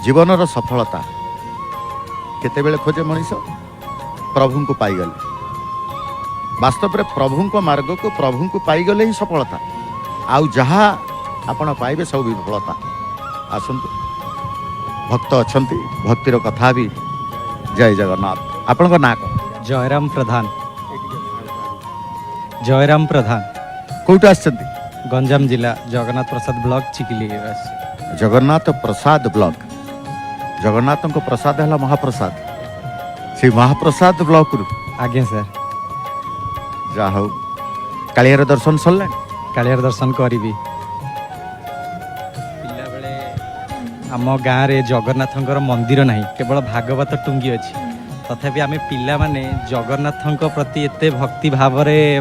जीवन सफलता केतेबेले खोजे मनीष प्रभु को पाईगले वास्तव में प्रभु को मार्ग को प्रभु को पाईगले ही सफलता आउ जहाँ आपण पाइबे सब विफलता। आसतु भक्त अच्छा भक्तिर कथा भी जय जगन्नाथ। आपण ना कौन? जयराम प्रधान। जयराम प्रधान कौटू आस? गंजाम जिला जगन्नाथ प्रसाद ब्लॉक चिकिली। जगन्नाथ प्रसाद ब्लॉक जगन्नाथ को प्रसाद है महाप्रसाद से महाप्रसाद ब्लॉक रु आज्ञा सर जा हूँ कालियार दर्शन सरला कालियार दर्शन करी पिला बेले आम गाँव रे जगन्नाथंकर मंदिर नहीं केवल भागवत टुंगी अच्छी तथापि आम पिला माने जगन्नाथंक प्रति एते भक्ति भाव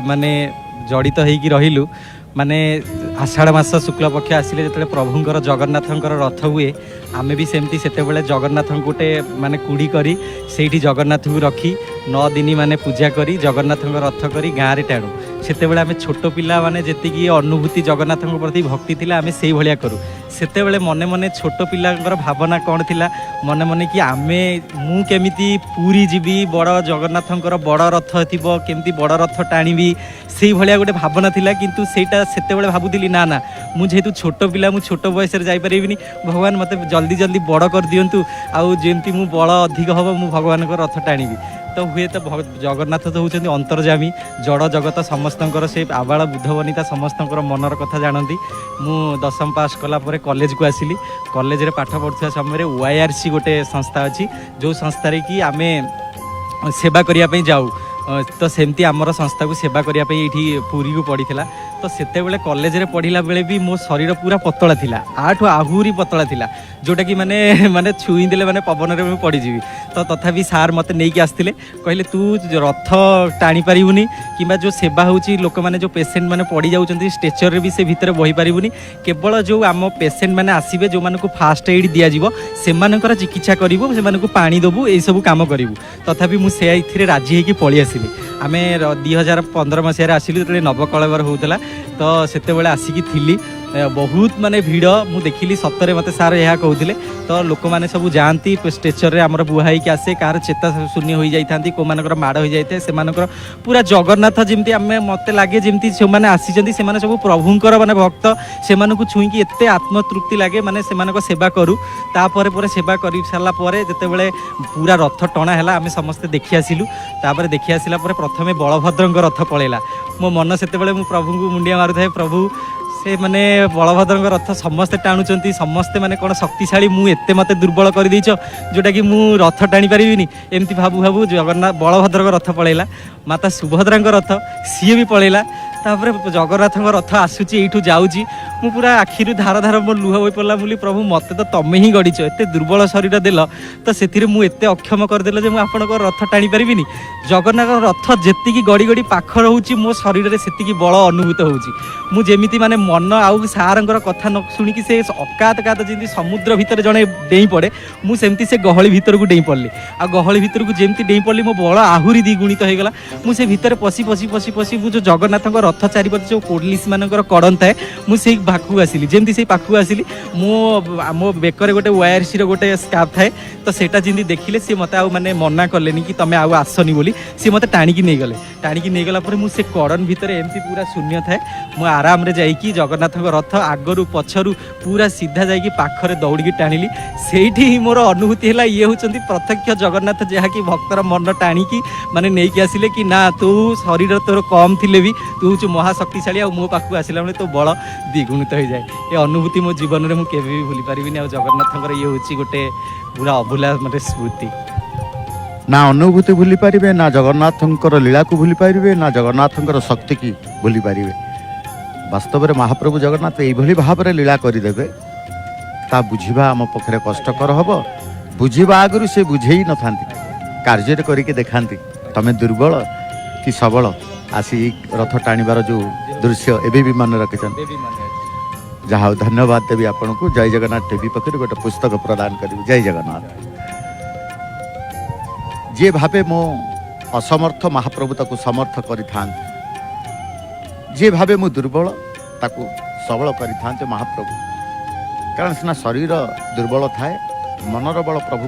माने जड़ित होइकी रहिलु माने आषाढ़ मास शुक्ल पक्ष आसिले जो प्रभुंकर जगन्नाथंकर रथ हुए आमे भी सेमती सेतेबेले जगन्नाथ गोटे माने कुड़ी करी सेठी जगन्नाथ को रखी 9 दिन माने पूजा करी जगन्नाथंकर रथ करी गाँव रे टाणु सेतेबेले आमे छोट पिला माने जेतिकी अनुभूति जगन्नाथंक प्रति भक्ति थिला आमे सेई भलिया करू सेतेबेले मने मने छोट पिलांकर भावना कौन थिला मने मने कि आमे मु केमिति पूरी जीवी बड़ जगन्नाथंकर बड़ रथ थिबो केमिति बड़ रथ टाणीबी सेई भलिया गोटे भावना थिला किंतु सेटा सेतेबेले भाबुदिली ना ना मु जेहेतु छोट पिला मु छोट बयस रे जाई परिबिनी भगवान मते जल्दी जल्दी बड़ कर दियंतु आउ जेमती मु बड़ अधिक हबो मु भगवान को रथ टाणीबी तो हुए तो जगन्नाथ तो होउछन्ती अंतर्जामी जड़ जगत समस्तंकर से आबाल बुद्ध वनिता समस्तंकर मनर कथा जानती। मु 10वीं पास कला परे कॉलेज को आसिली कॉलेज रे पाठ पढ़ुवा समय OIRC गोटे संस्था अच्छी जो संस्था रे कि आमे सेवा करिया पई जाऊ तो सेमती आमर संस्था को सेवा करिया पई एठी पूरी को पड़ीला तो सेते बेले कॉलेज रे पढ़िला बेले भी मो शरीर पूरा पतला थिला आठु आहुरी पतला थिला जोटा कि माने माने छुई देले माने पवन रे पड़ी जीवी तो तथापि सार मते नेकी आस्थिले कहले तू रथ टाणी परिबुनी किबा जो सेवा होउची लोक माने जो पेशेंट माने पड़ी जाउचंती स्ट्रेचर रे भी से भीतर बही परिबुनी केवल जो आम पेशेंट माने आसीबे जो मानको फास्ट एड दिया जीवो से मानकर चिकित्सा करिवो से मानको पानी दबु ए सब काम करिवु तथापि मु से इथिरे राजी हेकी पळी आसिली आमे 2015 मसिया आसिलु तले नवकळेवर होउतला तो सेते बेले आसिकी थिली बहुत माने भीड़ मु देखिली सतरे मते सार यह कहते तो लोक मैंने सब जाती स्ट्रेचर रे आमर बुहाई के आसे कार चेता शून्य हो जाती को मानकर माड़ हो जाए से पूरा जगन्नाथ जमी आम मत लगे जमी से आसी सब प्रभुंकर माने भक्त से छुईकी एत आत्मतृप्ति लगे माने से सेवा करूँ तापर सेवा कर सारा जिते पूरा रथ टणा है आम समस्ते देखी आसिलु तापर देखी आसला प्रथमे बलभद्र रथ पलैला मो मन से प्रभु को मुंडिया मारुए प्रभु से माने बलभद्र रथ समस्ते टाणुचंती समस्ते माने कौन शक्तिशाली मु एते मते दुर्बल कर देइछ जोटा कि मु रथ टाणी परिबिनी एमती भाबु भाबु जगन्नाथ बलभद्र रथ पलैला माता सुभद्रा रथ सी भी पलैला तापर जगन्नाथ रथ आसूची एठू जाऊँगी मु पूरा आखिरु धार धार मोर लुह हो पड़ा बोली प्रभु मते तो तमें ही गढ़ीच एत दुर्बल शरीर देल तो से मुझे अक्षम करदेल जो आपन रथ टाणी पारिनी जगन्नाथ रथ जी गड़ी गड़ी पाख रोचे मो शरीर से बल अनुभूत होमती माने मन आउ सार कथा न शुणिकी से अकात कात जमी समुद्र भितर जड़े डेई पड़े मुझे से गहली भितर को डेई पड़ली आ गहली भितर को जमी डेई पड़ली मो बल आहुरी द्विगुणित होगा मुझे भितर पशि पशि पशि पशि जो जगन्नाथ रथ चारिपटे जो पुलिस मानकर कड़न थाए मुझे पाखक आसिली जमी से पाखक आसिली मो बेकर गोटे OIRC गोटे स्कार्फ थाए तो सेटा जमी देखिले सी मत माने मना कलेनी कि तमें आउ आसनी बोली सी मत टाणिकी नहीं गले टाणिकी नहीं गला पर मुझे कड़न भितर एमती पूरा शून्य थाए मु आराम रे जाइकी जगन्नाथ रथ आगरू पछरू पूरा सीधा जाइकी पाखरे दौड़िकी टाणिली सेठी ही मोर अनुभूति है ये होचंती प्रत्यक्ष जगन्नाथ जहाँकि भक्तर मन टाणिकी माने नहीं आसिले कि ना तू शरीर तोर कम थिले भी तू हूँ महाशक्तिशाली आ मो पाखक आसला बेले तो बल द्विगुणित हो जाए ये अनुभूति मो जीवन में मुझे भी भूली पारिनी आ जगन्नाथ ये हूँ गोटे पूरा अभूला मतलब स्मृति ना अनुभूति भूली पारिबे ना जगन्नाथंकर लीला को भूली पारिबे ना जगन्नाथंकर शक्ति की भूली पारिबे वास्तव में महाप्रभु जगन्नाथ यही भाव में लीला करदेवे ता बुझा आम पक्षे कष्टकर हम बुझा आगु से बुझे न था कार्य करके देखाती तमें दुर्बल कि सबल आसी रथ टाणीबार जो दृश्य एबे भी मन रखिछन जहाँ धन्यवाद देवी आपन को जय जगन्नाथ टीवी पक्ष गोटे पुस्तक प्रदान करी जय जगन्नाथ जे भावे मो असमर्थ महाप्रभु ताकू समर्थ करि जे भावे मो दुर्बल ताकू सबल करि महाप्रभु कारण सिना शरीर दुर्बल थाए मनर बल प्रभु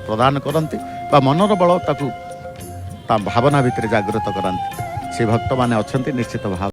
प्रदान करती मनर बल ताकू ता भावना भितर जागृत कराती से भक्त मैंने अच्छा निश्चित भाव